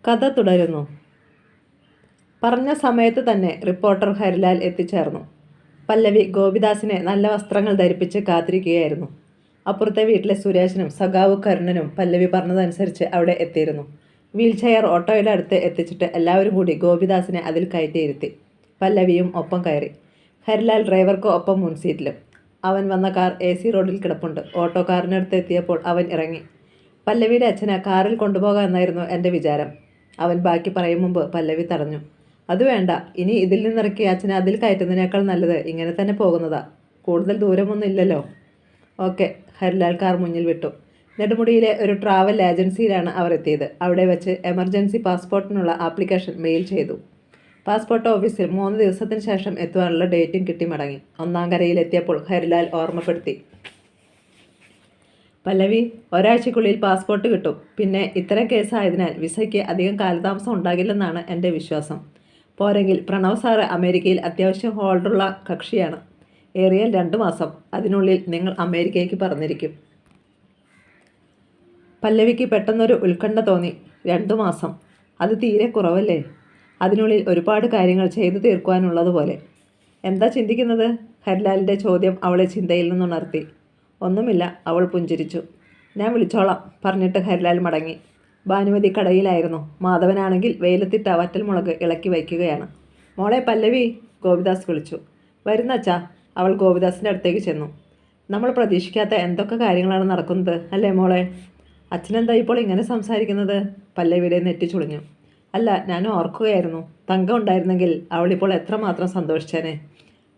കഥ തുടരുന്നു. പറഞ്ഞ സമയത്ത് തന്നെ റിപ്പോർട്ടർ ഹരിലാൽ എത്തിച്ചേർന്നു. പല്ലവി ഗോപിദാസിനെ നല്ല വസ്ത്രങ്ങൾ ധരിപ്പിച്ച് കാത്തിരിക്കുകയായിരുന്നു. അപ്പുറത്തെ വീട്ടിലെ സുരേഷനും സഖാവ് കരുണനും പല്ലവി പറഞ്ഞതനുസരിച്ച് അവിടെ എത്തിയിരുന്നു. വീൽ ചെയർ ഓട്ടോയുടെ അടുത്ത് എത്തിച്ചിട്ട് എല്ലാവരും കൂടി ഗോപിദാസിനെ അതിൽ കയറ്റിയിരുത്തി. പല്ലവിയും ഒപ്പം കയറി. ഹരിലാൽ ഡ്രൈവർക്ക് ഒപ്പം മുൻസീറ്റിലും. അവൻ വന്ന കാർ AC റോഡിൽ കിടപ്പുണ്ട്. ഓട്ടോ കാറിനടുത്ത് എത്തിയപ്പോൾ അവൻ ഇറങ്ങി. പല്ലവിയുടെ അച്ഛനെ കാറിൽ കൊണ്ടുപോകാമെന്നായിരുന്നു എൻ്റെ വിചാരം. അവൻ ബാക്കി പറയും മുമ്പ് പല്ലവി തടഞ്ഞു. അത് വേണ്ട, ഇനി ഇതിൽ നിന്നിറക്കി അച്ഛനെ അതിൽ കയറ്റുന്നതിനേക്കാൾ നല്ലത് ഇങ്ങനെ തന്നെ പോകുന്നതാ. കൂടുതൽ ദൂരമൊന്നും ഇല്ലല്ലോ. ഓക്കെ. ഹരിലാൽ കാർ മുന്നിൽ വിട്ടു. നെടുമുടിയിലെ ഒരു ട്രാവൽ ഏജൻസിയിലാണ് അവർ എത്തിയത്. അവിടെ വെച്ച് എമർജൻസി പാസ്പോർട്ടിനുള്ള ആപ്ലിക്കേഷൻ മെയിൽ ചെയ്തു. പാസ്പോർട്ട് ഓഫീസിൽ 3 ദിവസത്തിന് ശേഷം എത്തുവാനുള്ള ഡേറ്റും കിട്ടി മടങ്ങി. ഒന്നാം കരയിലെത്തിയപ്പോൾ ഹരിലാൽ ഓർമ്മപ്പെടുത്തി. പല്ലവി, ഒരാഴ്ചക്കുള്ളിൽ പാസ്പോർട്ട് കിട്ടും. പിന്നെ ഇത്തരം കേസായതിനാൽ വിസയ്ക്ക് അധികം കാലതാമസം ഉണ്ടാകില്ലെന്നാണ് എൻ്റെ വിശ്വാസം. പോരെങ്കിൽ പ്രണവ് സാറ് അമേരിക്കയിൽ അത്യാവശ്യം ഹോൾഡുള്ള കക്ഷിയാണ്. ഏറിയാൽ 2 മാസം. അതിനുള്ളിൽ നിങ്ങൾ അമേരിക്കയ്ക്ക് പറഞ്ഞിരിക്കും. പല്ലവിക്ക് പെട്ടെന്നൊരു ഉത്കണ്ഠ തോന്നി. 2 മാസം, അത് തീരെ കുറവല്ലേ? അതിനുള്ളിൽ ഒരുപാട് കാര്യങ്ങൾ ചെയ്തു തീർക്കുവാനുള്ളതുപോലെ. എന്താ ചിന്തിക്കുന്നത്? ഹരിലാലിൻ്റെ ചോദ്യം അവളെ ചിന്തയിൽ നിന്നുണർത്തി. ഒന്നുമില്ല, അവൾ പുഞ്ചിരിച്ചു. ഞാൻ വിളിച്ചോളാം പറഞ്ഞിട്ട് ഹരിലാൽ മടങ്ങി. ഭാനുമതി കടയിലായിരുന്നു. മാധവനാണെങ്കിൽ വെയിലത്തിട്ട വറ്റൽമുളക് ഇളക്കി വയ്ക്കുകയാണ്. മോളെ പല്ലവി, ഗോപിദാസ് വിളിച്ചു. വരുന്നച്ചാ. അവൾ ഗോപിദാസിൻ്റെ അടുത്തേക്ക് ചെന്നു. നമ്മൾ പ്രതീക്ഷിക്കാത്ത എന്തൊക്കെ കാര്യങ്ങളാണ് നടക്കുന്നത് അല്ലേ മോളെ? അച്ഛനെന്താ ഇപ്പോൾ ഇങ്ങനെ സംസാരിക്കുന്നത്? പല്ലവിയുടെ നെറ്റി ചുളിഞ്ഞു. അല്ല, ഞാൻ ഓർക്കുകയായിരുന്നു. തങ്കം ഉണ്ടായിരുന്നെങ്കിൽ അവളിപ്പോൾ എത്രമാത്രം സന്തോഷിച്ചേനെ.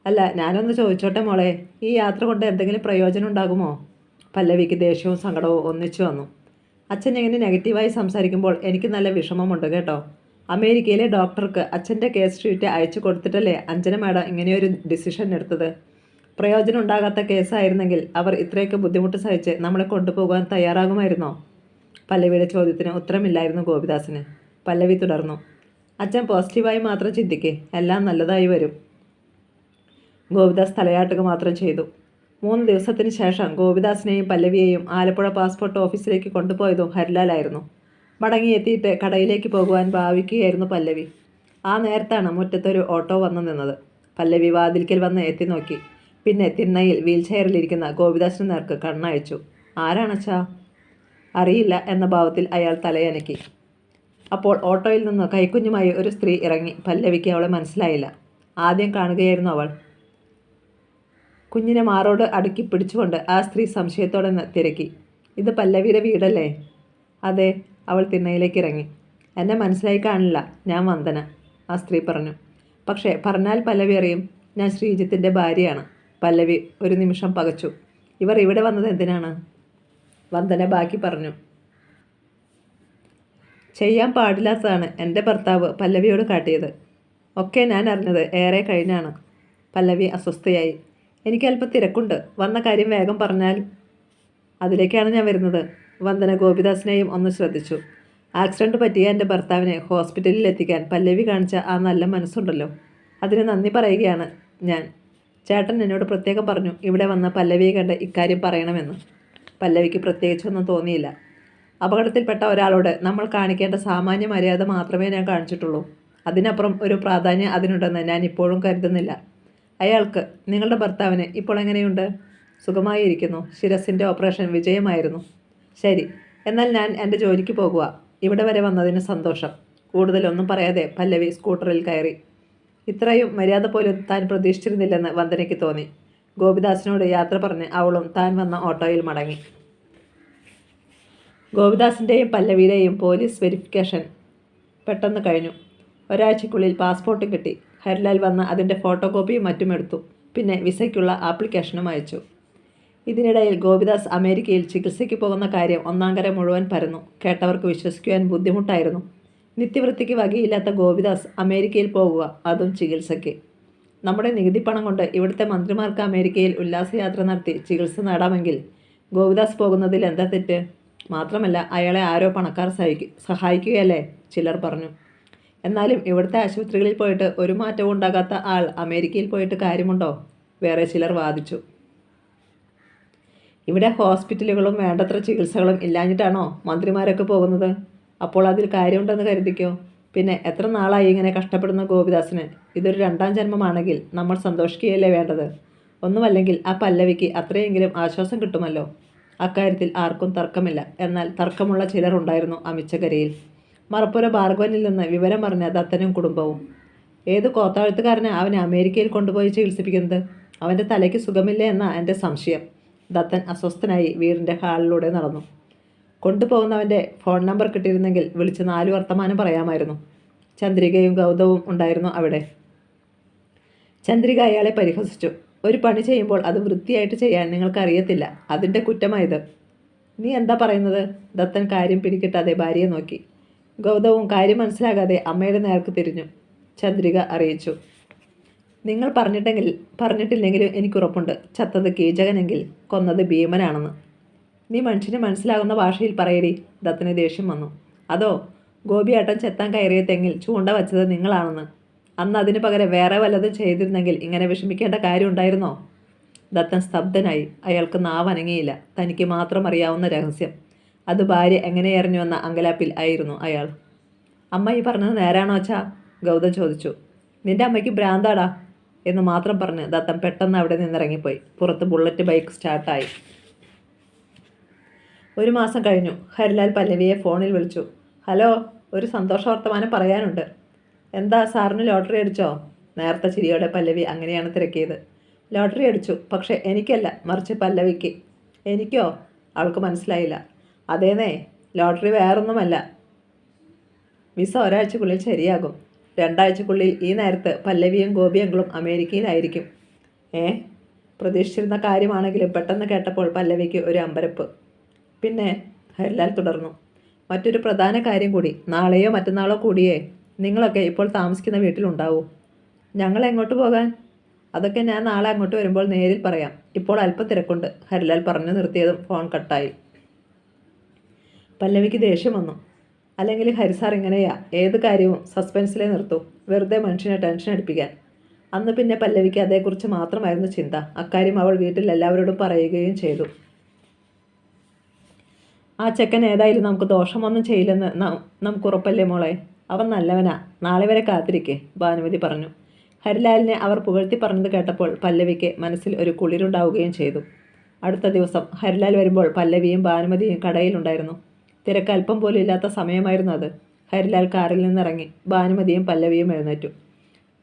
അല്ല, ഞാനൊന്ന് ചോദിച്ചോട്ടെ മോളെ, ഈ യാത്ര കൊണ്ട് എന്തെങ്കിലും പ്രയോജനം ഉണ്ടാകുമോ? പല്ലവിക്ക് ദേഷ്യവും സങ്കടവും ഒന്നിച്ചു വന്നു. അച്ഛൻ എങ്ങനെ നെഗറ്റീവായി സംസാരിക്കുമ്പോൾ എനിക്ക് നല്ല വിഷമമുണ്ട് കേട്ടോ. അമേരിക്കയിലെ ഡോക്ടർക്ക് അച്ഛൻ്റെ കേസ് ഷീറ്റ് അയച്ചു കൊടുത്തിട്ടല്ലേ അഞ്ജന മാഡം ഇങ്ങനെയൊരു ഡിസിഷൻ എടുത്തത്. പ്രയോജനം ഉണ്ടാകാത്ത കേസായിരുന്നെങ്കിൽ അവർ ഇത്രയൊക്കെ ബുദ്ധിമുട്ട് സഹിച്ച് നമ്മളെ കൊണ്ടുപോകാൻ തയ്യാറാകുമായിരുന്നോ? പല്ലവിയുടെ ചോദ്യത്തിന് ഉത്തരമില്ലായിരുന്നു ഗോപിദാസിന്. പല്ലവി തുടർന്നു. അച്ഛൻ പോസിറ്റീവായി മാത്രം ചിന്തിക്കേ, എല്ലാം നല്ലതായി വരും. ഗോപിദാസ് തലയാട്ടുക മാത്രം ചെയ്തു. 3 ദിവസത്തിന് ശേഷം ഗോപിദാസിനെയും പല്ലവിയെയും ആലപ്പുഴ പാസ്പോർട്ട് ഓഫീസിലേക്ക് കൊണ്ടുപോയതും ഹരിലാലായിരുന്നു. മടങ്ങിയെത്തിയിട്ട് കടയിലേക്ക് പോകുവാൻ ഭാവിക്കുകയായിരുന്നു പല്ലവി. ആ നേരത്താണ് മുറ്റത്തൊരു ഓട്ടോ വന്നു നിന്നത്. പല്ലവി വാതിൽക്കൽ വന്ന് എത്തി നോക്കി. പിന്നെ തിണ്ണയിൽ വീൽ ചെയറിലിരിക്കുന്ന ഗോപിദാസിന് നേർക്ക് കണ്ണയച്ചു. ആരാണച്ചാ? അറിയില്ല എന്ന ഭാവത്തിൽ അയാൾ തലയനക്കി. അപ്പോൾ ഓട്ടോയിൽ നിന്ന് കൈക്കുഞ്ഞുമായി ഒരു സ്ത്രീ ഇറങ്ങി. പല്ലവിക്ക് അവളെ മനസ്സിലായില്ല. ആദ്യം കാണുകയായിരുന്നു അവൾ. കുഞ്ഞിനെ മാറോട് അടുക്കി പിടിച്ചുകൊണ്ട് ആ സ്ത്രീ സംശയത്തോടെ തിരക്കി. ഇത് പല്ലവിയുടെ വീടല്ലേ? അതെ. അവൾ തിണ്ണയിലേക്ക് ഇറങ്ങി. എന്നെ മനസ്സിലായി കാണില്ല, ഞാൻ വന്ദന, ആ സ്ത്രീ പറഞ്ഞു. പക്ഷേ പറഞ്ഞാൽ പല്ലവി അറിയും, ഞാൻ ശ്രീജിത്തിൻ്റെ ഭാര്യയാണ്. പല്ലവി ഒരു നിമിഷം പകച്ചു. ഇവർ ഇവിടെ വന്നത് എന്തിനാണ്? വന്ദന ബാക്കി പറഞ്ഞു. ചെയ്യാൻ പാടില്ലാത്തതാണ് എൻ്റെ ഭർത്താവ് പല്ലവിയോട് കാട്ടിയത്. ഒക്കെ ഞാൻ അറിഞ്ഞത് ഏറെ കഴിഞ്ഞാണ്. പല്ലവി അസ്വസ്ഥയായി. എനിക്ക് അല്പം തിരക്കുണ്ട്. വന്ന കാര്യം വേഗം പറഞ്ഞാൽ. അതിലേക്കാണ് ഞാൻ വരുന്നത്. വന്ദന ഗോപിദാസിനെയും ഒന്ന് ശ്രദ്ധിച്ചു. ആക്സിഡൻറ്റ് പറ്റിയ എൻ്റെ ഭർത്താവിനെ ഹോസ്പിറ്റലിൽ എത്തിക്കാൻ പല്ലവി കാണിച്ച ആ നല്ല മനസ്സുണ്ടല്ലോ, അതിന് നന്ദി പറയുകയാണ് ഞാൻ. ചേട്ടൻ എന്നോട് പ്രത്യേകം പറഞ്ഞു ഇവിടെ വന്ന് പല്ലവിയെ കണ്ട് ഇക്കാര്യം പറയണമെന്ന്. പല്ലവിക്ക് പ്രത്യേകിച്ചൊന്നും തോന്നിയില്ല. അപകടത്തിൽപ്പെട്ട ഒരാളോട് നമ്മൾ കാണിക്കേണ്ട സാമാന്യ മര്യാദ മാത്രമേ ഞാൻ കാണിച്ചിട്ടുള്ളൂ. അതിനപ്പുറം ഒരു പ്രാധാന്യം അതിനുണ്ടെന്ന് ഞാൻ ഇപ്പോഴും കരുതുന്നില്ല. അയാൾക്ക്, നിങ്ങളുടെ ഭർത്താവിന് ഇപ്പോൾ എങ്ങനെയുണ്ട്? സുഖമായി ഇരിക്കുന്നു. ശിരസിൻ്റെ ഓപ്പറേഷൻ വിജയമായിരുന്നു. ശരി, എന്നാൽ ഞാൻ എൻ്റെ ജോലിക്ക് പോകുക. ഇവിടെ വരെ വന്നതിന് സന്തോഷം. കൂടുതലൊന്നും പറയാതെ പല്ലവി സ്കൂട്ടറിൽ കയറി. ഇത്രയും മര്യാദ പോലും താൻ പ്രതീക്ഷിച്ചിരുന്നില്ലെന്ന് വന്ദനയ്ക്ക് തോന്നി. ഗോപിദാസിനോട് യാത്ര പറഞ്ഞ് അവളും താൻ വന്ന ഓട്ടോയിൽ മടങ്ങി. ഗോപിദാസിൻ്റെയും പല്ലവിയുടെയും പോലീസ് വെരിഫിക്കേഷൻ പെട്ടെന്ന് കഴിഞ്ഞു. ഒരാഴ്ചയ്ക്കുള്ളിൽ പാസ്പോർട്ട് കിട്ടി. ഹരിലാൽ വന്ന് അതിൻ്റെ ഫോട്ടോ കോപ്പിയും മറ്റും എടുത്തു. പിന്നെ വിസയ്ക്കുള്ള ആപ്ലിക്കേഷനും അയച്ചു. ഇതിനിടയിൽ ഗോപിദാസ് അമേരിക്കയിൽ ചികിത്സയ്ക്ക് പോകുന്ന കാര്യം ഒന്നാംകര മുഴുവൻ പരന്നു. കേട്ടവർക്ക് വിശ്വസിക്കുവാൻ ബുദ്ധിമുട്ടായിരുന്നു. നിത്യവൃത്തിക്ക് വകയില്ലാത്ത ഗോപിദാസ് അമേരിക്കയിൽ പോകുക, അതും ചികിത്സയ്ക്ക്. നമ്മുടെ നികുതി പണം കൊണ്ട് ഇവിടുത്തെ മന്ത്രിമാർക്ക് അമേരിക്കയിൽ ഉല്ലാസയാത്ര നടത്തി ചികിത്സ നേടാമെങ്കിൽ ഗോപിദാസ് പോകുന്നതിൽ എന്താ തെറ്റ്? മാത്രമല്ല അയാളെ ആരോ പണക്കാർ സഹായിക്കുകയല്ലേ, ചിലർ പറഞ്ഞു. എന്നാലും ഇവിടുത്തെ ആശുപത്രികളിൽ പോയിട്ട് ഒരു മാറ്റവും ഉണ്ടാകാത്ത ആൾ അമേരിക്കയിൽ പോയിട്ട് കാര്യമുണ്ടോ? വേറെ ചിലർ വാദിച്ചു. ഇവിടെ ഹോസ്പിറ്റലുകളും വേണ്ടത്ര ചികിത്സകളും ഇല്ലാഞ്ഞിട്ടാണോ മന്ത്രിമാരൊക്കെ പോകുന്നത്? അപ്പോൾ അതിൽ കാര്യമുണ്ടെന്ന് കരുതിക്കോ. പിന്നെ എത്ര നാളായി ഇങ്ങനെ കഷ്ടപ്പെടുന്ന ഗോപിദാസിന്? ഇതൊരു രണ്ടാം ജന്മമാണെങ്കിൽ നമ്മൾ സന്തോഷിക്കുകയല്ലേ വേണ്ടത്? ഒന്നുമല്ലെങ്കിൽ ആ പല്ലവിക്ക് അത്രയെങ്കിലും ആശ്വാസം കിട്ടുമല്ലോ. അക്കാര്യത്തിൽ ആർക്കും തർക്കമില്ല. എന്നാൽ തർക്കമുള്ള ചിലരുണ്ടായിരുന്നു അമിച്ചകരയിൽ. മറപ്പുര ഭാർഗവനിൽ നിന്ന് വിവരം പറഞ്ഞ ദത്തനും കുടുംബവും. ഏത് കോത്താഴ്ത്തുകാരനെ അവനെ അമേരിക്കയിൽ കൊണ്ടുപോയി ചികിത്സിപ്പിക്കുന്നത്? അവൻ്റെ തലയ്ക്ക് സുഖമില്ലേ എന്നാ എൻ്റെ സംശയം. ദത്തൻ അസ്വസ്ഥനായി വീടിൻ്റെ ഹാളിലൂടെ നടന്നു. കൊണ്ടുപോകുന്നവൻ്റെ ഫോൺ നമ്പർ കിട്ടിയിരുന്നെങ്കിൽ വിളിച്ച് 4 വർത്തമാനം പറയാമായിരുന്നു. ചന്ദ്രികയും ഗൗതവും ഉണ്ടായിരുന്നു അവിടെ. ചന്ദ്രിക അയാളെ പരിഹസിച്ചു. ഒരു പണി ചെയ്യുമ്പോൾ അത് വൃത്തിയായിട്ട് ചെയ്യാൻ നിങ്ങൾക്കറിയത്തില്ല. അതിൻ്റെ കുറ്റമായത്. നീ എന്താ പറയുന്നത്? ദത്തൻ കാര്യം പിടികിട്ടാതെ ഭാര്യയെ നോക്കി. ഗൗതവും കാര്യം മനസ്സിലാകാതെ അമ്മയുടെ നേർക്ക് തിരിഞ്ഞു. ചന്ദ്രിക അറിയിച്ചു. നിങ്ങൾ പറഞ്ഞിട്ടില്ലെങ്കിലും എനിക്കുറപ്പുണ്ട്. ചത്തത് കീചകനെങ്കിൽ കൊന്നത് ഭീമനാണെന്ന്. നീ മനുഷ്യന് മനസ്സിലാകുന്ന ഭാഷയിൽ പറയടി. ദത്തന് ദേഷ്യം വന്നു. അതോ ഗോപിയേട്ടൻ ചെത്താൻ കയറിയ തെങ്ങിൽ ചൂണ്ട വച്ചത് നിങ്ങളാണെന്ന്. അന്ന് അതിന് പകരം വേറെ വല്ലതും ചെയ്തിരുന്നെങ്കിൽ ഇങ്ങനെ വിഷമിക്കേണ്ട കാര്യം ഉണ്ടായിരുന്നോ? ദത്തൻ സ്തബ്ധനായി. അയാൾക്ക് നാവനങ്ങിയില്ല. തനിക്ക് മാത്രം അറിയാവുന്ന രഹസ്യം. അത് ഭാര്യ എങ്ങനെ എറിഞ്ഞുവെന്ന അങ്കലാപ്പിൽ ആയിരുന്നു അയാൾ. അമ്മ ഈ പറഞ്ഞത് നേരാണോ അച്ഛാ? ഗൗതം ചോദിച്ചു. നിന്റെ അമ്മയ്ക്ക് ഭ്രാന്താടാ എന്ന് മാത്രം പറഞ്ഞ് ദത്തൻ പെട്ടെന്ന് അവിടെ നിന്നിറങ്ങിപ്പോയി. പുറത്ത് ബുള്ളറ്റ് ബൈക്ക് സ്റ്റാർട്ടായി. 1 മാസം കഴിഞ്ഞു. ഹരിലാൽ പല്ലവിയെ ഫോണിൽ വിളിച്ചു. ഹലോ, ഒരു സന്തോഷ വർത്തമാനം പറയാനുണ്ട്. എന്താ, സാറിന് ലോട്ടറി അടിച്ചോ? നേരത്തെ ചിരിയോടെ പല്ലവി അങ്ങനെയാണ് തിരക്കിയത്. ലോട്ടറി അടിച്ചു. പക്ഷേ എനിക്കല്ല, മറിച്ച് പല്ലവിക്ക്. എനിക്കോ? അവൾക്ക് മനസ്സിലായില്ല. അതേന്നേ, ലോട്ടറി വേറൊന്നുമല്ല. വിസ ഒരാഴ്ചക്കുള്ളിൽ ശരിയാകും. 2 ആഴ്ചക്കുള്ളിൽ ഈ നേരത്ത് പല്ലവിയും ഗോപിയങ്കളും അമേരിക്കയിലായിരിക്കും. പ്രതീക്ഷിച്ചിരുന്ന കാര്യമാണെങ്കിലും പെട്ടെന്ന് കേട്ടപ്പോൾ പല്ലവിക്ക് ഒരു അമ്പരപ്പ്. പിന്നെ ഹരിലാൽ തുടർന്നു. മറ്റൊരു പ്രധാന കാര്യം കൂടി. നാളെയോ മറ്റന്നാളോ കൂടിയേ നിങ്ങളൊക്കെ ഇപ്പോൾ താമസിക്കുന്ന വീട്ടിലുണ്ടാവൂ. ഞങ്ങൾ എങ്ങോട്ട് പോകാൻ? അതൊക്കെ ഞാൻ നാളെ അങ്ങോട്ട് വരുമ്പോൾ നേരിൽ പറയാം. ഇപ്പോൾ അല്പം തിരക്കുണ്ട്. ഹരിലാൽ പറഞ്ഞു നിർത്തിയതും ഫോൺ കട്ടായി. പല്ലവിക്ക് ദേഷ്യം വന്നു. അല്ലെങ്കിൽ ഹരിസാർ ഇങ്ങനെയാ, ഏത് കാര്യവും സസ്പെൻസിലേ നിർത്തൂ. വെറുതെ മനുഷ്യനെ ടെൻഷൻ അടിപ്പിക്കാൻ. അന്ന് പിന്നെ പല്ലവിക്ക് അതേക്കുറിച്ച് മാത്രമായിരുന്നു ചിന്ത. അക്കാര്യം അവൾ വീട്ടിൽ എല്ലാവരോടും പറയുകയും ചെയ്തു. ആ ചെക്കൻ ഏതായാലും നമുക്ക് ദോഷമൊന്നും ചെയ്യില്ലെന്ന് നമുക്ക് ഉറപ്പല്ലേ മോളെ? അവൻ നല്ലവനാ. നാളെ വരെ കാത്തിരിക്കേ, ഭാനുമതി പറഞ്ഞു. ഹരിലാലിനെ അവർ പുകഴ്ത്തി പറഞ്ഞത് കേട്ടപ്പോൾ പല്ലവിക്ക് മനസ്സിൽ ഒരു കുളിരുണ്ടാവുകയും ചെയ്തു. അടുത്ത ദിവസം ഹരിലാൽ വരുമ്പോൾ പല്ലവിയും ഭാനുമതിയും കടയിലുണ്ടായിരുന്നു. തിരക്ക് അല്പം പോലും ഇല്ലാത്ത സമയമായിരുന്നു അത്. ഹരിലാൽ കാറിൽ നിന്നിറങ്ങി. ഭാനുമതിയും പല്ലവിയും എഴുന്നേറ്റു.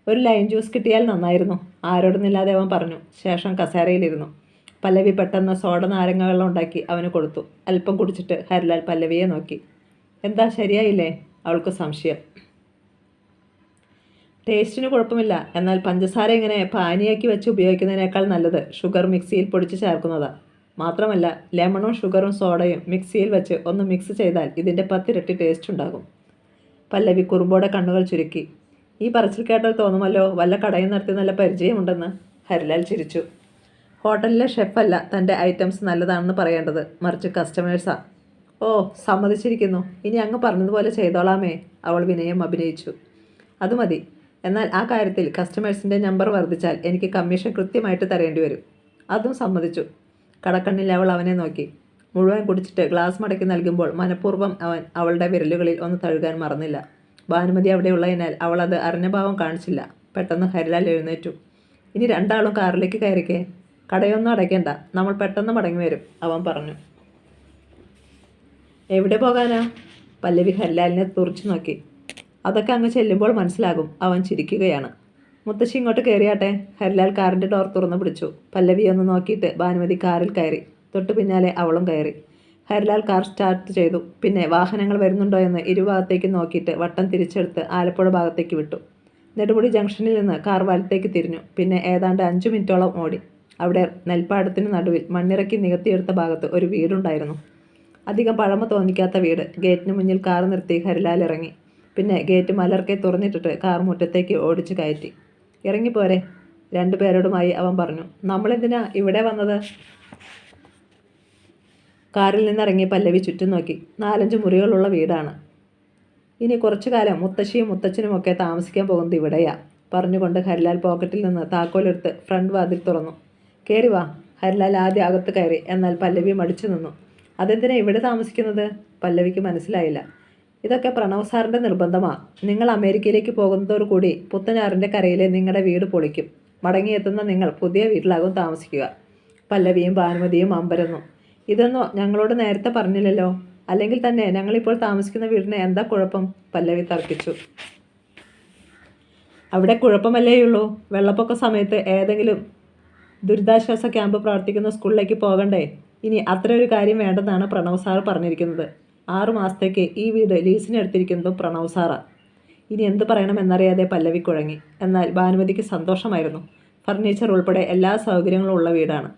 ഒരു ലൈം ജ്യൂസ് കിട്ടിയാൽ നന്നായിരുന്നു, ആരോടൊന്നില്ലാതെ അവൻ പറഞ്ഞു. ശേഷം കസേരയിലിരുന്നു. പല്ലവി പെട്ടെന്ന് സോഡ നാരങ്ങ വെള്ളം ഉണ്ടാക്കി അവന് കൊടുത്തു. അല്പം കുടിച്ചിട്ട് ഹരിലാൽ പല്ലവിയെ നോക്കി. എന്താ, ശരിയായില്ലേ? അവൾക്ക് സംശയം. ടേസ്റ്റിന് കുഴപ്പമില്ല. എന്നാൽ പഞ്ചസാര ഇങ്ങനെ പാനിയാക്കി വെച്ച് ഉപയോഗിക്കുന്നതിനേക്കാൾ നല്ലത് ഷുഗർ മിക്സിയിൽ പൊടിച്ച് ചേർക്കുന്നതാണ്. മാത്രമല്ല ലെമണും ഷുഗറും സോഡയും മിക്സിയിൽ വെച്ച് ഒന്ന് മിക്സ് ചെയ്താൽ ഇതിൻ്റെ 10 ഇരട്ടി ടേസ്റ്റ് ഉണ്ടാകും. പല്ലവി കുറുമ്പോടെ കണ്ണുകൾ ചുരുക്കി. ഈ പറച്ചിൽ കേട്ടാൽ തോന്നുമല്ലോ വല്ല കടയിൽ നടത്തി നല്ല പരിചയമുണ്ടെന്ന്. ഹരിലാൽ ചിരിച്ചു. ഹോട്ടലിലെ ഷെഫല്ല തൻ്റെ ഐറ്റംസ് നല്ലതാണെന്ന് പറയേണ്ടത്, മറിച്ച് കസ്റ്റമേഴ്സാ. ഓ, സമ്മതിച്ചിരിക്കുന്നു. ഇനി അങ്ങ് പറഞ്ഞതുപോലെ ചെയ്തോളാമേ, അവൾ വിനയം അഭിനയിച്ചു. അത് മതി. എന്നാൽ ആ കാര്യത്തിൽ കസ്റ്റമേഴ്സിൻ്റെ നമ്പർ വർദ്ധിച്ചാൽ എനിക്ക് കമ്മീഷൻ കൃത്യമായിട്ട് തരേണ്ടി വരും. അതും സമ്മതിച്ചു. കടക്കണ്ണിൽ അവൾ അവനെ നോക്കി. മുഴുവൻ കുടിച്ചിട്ട് ഗ്ലാസ് മടക്കി നൽകുമ്പോൾ മനഃപൂർവ്വം അവൻ അവളുടെ വിരലുകളിൽ ഒന്ന് തഴുകാൻ മറന്നില്ല. ഭാനുമതി അവിടെയുള്ളതിനാൽ അവൾ അത് അറിഞ്ഞ ഭാവം കാണിച്ചില്ല. പെട്ടെന്ന് ഹരിലാൽ എഴുന്നേറ്റു. ഇനി രണ്ടാളും കാറിലേക്ക് കയറിക്കേ. കടയൊന്നും അടയ്ക്കേണ്ട, നമ്മൾ പെട്ടെന്ന് മടങ്ങി വരും, അവൻ പറഞ്ഞു. എവിടെ പോകാനാ? പല്ലവി ഹരിലാലിനെ തുറച്ചു നോക്കി. അതൊക്കെ അങ്ങ് ചെല്ലുമ്പോൾ മനസ്സിലാകും, അവൻ ചിരിക്കുകയാണ്. മുത്തശ്ശി ഇങ്ങോട്ട് കയറിയാട്ടെ. ഹരിലാൽ കാറിൻ്റെ ഡോർ തുറന്നു പിടിച്ചു. പല്ലവി ഒന്ന് നോക്കിയിട്ട് ഭാനുമതി കാറിൽ കയറി. തൊട്ടു പിന്നാലെ അവളും കയറി. ഹരിലാൽ കാർ സ്റ്റാർട്ട് ചെയ്തു. പിന്നെ വാഹനങ്ങൾ വരുന്നുണ്ടോ എന്ന് ഇരുഭാഗത്തേക്ക് നോക്കിയിട്ട് വട്ടം തിരിച്ചെടുത്ത് ആലപ്പുഴ ഭാഗത്തേക്ക് വിട്ടു. നെടുമുടി ജംഗ്ഷനിൽ നിന്ന് കാർ വലത്തേക്ക് തിരിഞ്ഞു. പിന്നെ ഏതാണ്ട് 5 മിനിറ്റോളം ഓടി. അവിടെ നെൽപ്പാടത്തിന് നടുവിൽ മണ്ണിറക്കി നികത്തിയെടുത്ത ഭാഗത്ത് ഒരു വീടുണ്ടായിരുന്നു. അധികം പഴമ തോന്നിക്കാത്ത വീട്. ഗേറ്റിന് മുന്നിൽ കാർ നിർത്തി ഹരിലാൽ ഇറങ്ങി. പിന്നെ ഗേറ്റ് മലർക്കെ തുറന്നിട്ടിട്ട് കാർ മുറ്റത്തേക്ക് ഓടിച്ചു കയറ്റി. ഇറങ്ങിപ്പോരെ, 2 പേരോടുമായി അവൻ പറഞ്ഞു. നമ്മളെന്തിനാ ഇവിടെ വന്നത്? കാറിൽ നിന്നിറങ്ങി പല്ലവി ചുറ്റും നോക്കി. 4-5 മുറികളുള്ള വീടാണ്. ഇനി കുറച്ചു കാലം മുത്തശ്ശിയും മുത്തച്ഛനുമൊക്കെ താമസിക്കാൻ പോകുന്നത് ഇവിടെയാ, പറഞ്ഞുകൊണ്ട് ഹരിലാൽ പോക്കറ്റിൽ നിന്ന് താക്കോലെടുത്ത് ഫ്രണ്ട് വാതിൽ തുറന്നു. കയറി വാ. ഹരിലാൽ ആദ്യം അകത്ത് കയറി. എന്നാൽ പല്ലവി മടിച്ചു നിന്നു. അതെന്തിനാ ഇവിടെ താമസിക്കുന്നത്? പല്ലവിക്ക് മനസ്സിലായില്ല. ഇതൊക്കെ പ്രണവ് സാറിൻ്റെ നിർബന്ധമാണ്. നിങ്ങൾ അമേരിക്കയിലേക്ക് പോകുന്നതോടുകൂടി പുത്തനാറിൻ്റെ കരയിലെ നിങ്ങളുടെ വീട് പൊളിക്കും. മടങ്ങിയെത്തുന്ന നിങ്ങൾ പുതിയ വീട്ടിലാകും താമസിക്കുക. പല്ലവിയും ഭാനുമതിയും അമ്പരന്നു. ഇതൊന്നും ഞങ്ങളോട് നേരത്തെ പറഞ്ഞില്ലല്ലോ. അല്ലെങ്കിൽ തന്നെ ഞങ്ങളിപ്പോൾ താമസിക്കുന്ന വീടിന് എന്താ കുഴപ്പം? പല്ലവി തർക്കിച്ചു. അവിടെ കുഴപ്പമല്ലേയുള്ളൂ. വെള്ളപ്പൊക്ക സമയത്ത് ഏതെങ്കിലും ദുരിതാശ്വാസ ക്യാമ്പ് പ്രവർത്തിക്കുന്ന സ്കൂളിലേക്ക് പോകണ്ടേ? ഇനി അത്രയൊരു കാര്യം വേണ്ടെന്നാണ് പ്രണവ് സാർ പറഞ്ഞിരിക്കുന്നത്. 6 മാസത്തേക്ക് ഈ വീട് ലീസിനെടുത്തിരിക്കുന്നതും പ്രണവ് സാറാണ്. ഇനി എന്ത് പറയണമെന്നറിയാതെ പല്ലവി കുഴങ്ങി. എന്നാൽ ഭാനുമതിക്ക് സന്തോഷമായിരുന്നു. ഫർണിച്ചർ ഉൾപ്പെടെ എല്ലാ സൗകര്യങ്ങളും ഉള്ള വീടാണ്.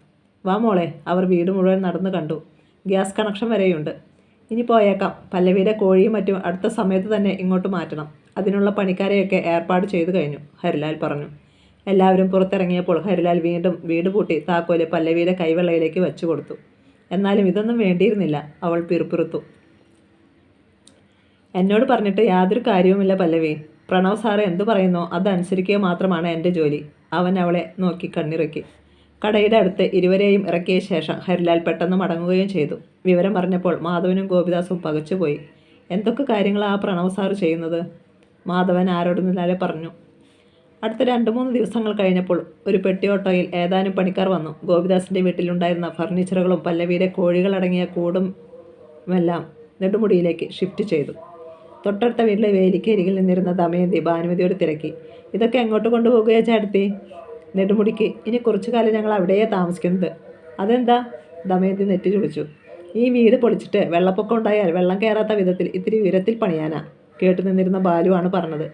വാ മോളെ. അവർ വീട് മുഴുവൻ നടന്നു കണ്ടു. ഗ്യാസ് കണക്ഷൻ വരെയുണ്ട്. ഇനി പോയേക്കാം. പല്ലവിയുടെ കോഴിയും മറ്റും അടുത്ത സമയത്ത് തന്നെ ഇങ്ങോട്ട് മാറ്റണം. അതിനുള്ള പണിക്കാരെയൊക്കെ ഏർപ്പാട് ചെയ്തു കഴിഞ്ഞു, ഹരിലാൽ പറഞ്ഞു. എല്ലാവരും പുറത്തിറങ്ങിയപ്പോൾ ഹരിലാൽ വീണ്ടും വീട് പൂട്ടി താക്കോല് പല്ലവിയുടെ കൈവെള്ളയിലേക്ക് വെച്ചു കൊടുത്തു. എന്നാലും ഇതൊന്നും വേണ്ടിയിരുന്നില്ല, അവൾ പിറുപിറുത്തു. എന്നോട് പറഞ്ഞിട്ട് യാതൊരു കാര്യവുമില്ല പല്ലവി. പ്രണവ് സാറ് എന്തു പറയുന്നോ അതനുസരിക്കുക മാത്രമാണ് എൻ്റെ ജോലി. അവൻ അവളെ നോക്കി കണ്ണിറുക്കി. കടയുടെ അടുത്ത് ഇരുവരെയും ഇറക്കിയ ശേഷം ഹരിലാൽ പെട്ടെന്ന് മടങ്ങുകയും ചെയ്തു. വിവരം പറഞ്ഞപ്പോൾ മാധവനും ഗോപിദാസും പകച്ചുപോയി. എന്തൊക്കെ കാര്യങ്ങളാണ് ആ പ്രണവ് സാറ് ചെയ്യുന്നത്? മാധവൻ ആരോടുന്നില്ലാതെ പറഞ്ഞു. അടുത്ത 2-3 ദിവസങ്ങൾ കഴിഞ്ഞപ്പോൾ ഒരു പെട്ടി ഓട്ടോയിൽ ഏതാനും പണിക്കാർ വന്നു. ഗോപിദാസിൻ്റെ വീട്ടിലുണ്ടായിരുന്ന ഫർണിച്ചറുകളും പല്ലവിയുടെ കോഴികളടങ്ങിയ കൂടുമെല്ലാം നെടുമുടിയിലേക്ക് ഷിഫ്റ്റ് ചെയ്തു. തൊട്ടടുത്ത വീട്ടിലെ വേലിക്കരികിൽ നിന്നിരുന്ന ദമയന്തി ഭാനുമതിയോട് തിരക്കി. ഇതൊക്കെ എങ്ങോട്ട് കൊണ്ടുപോകുകയാ ചാടത്തി? നെടുമുടിക്ക്. ഇനി കുറച്ചു കാലം ഞങ്ങൾ അവിടെയേ താമസിക്കുന്നത്. അതെന്താ? ദമയന്തി നെറ്റി ചുളിച്ചു. ഈ വീട് പൊളിച്ചിട്ട് വെള്ളപ്പൊക്കം ഉണ്ടായാൽ വെള്ളം കയറാത്ത വിധത്തിൽ ഇത്തിരി ഉയരത്തിൽ പണിയാനാ. കേട്ടു നിന്നിരുന്ന ബാലുവാണ് പറഞ്ഞത്.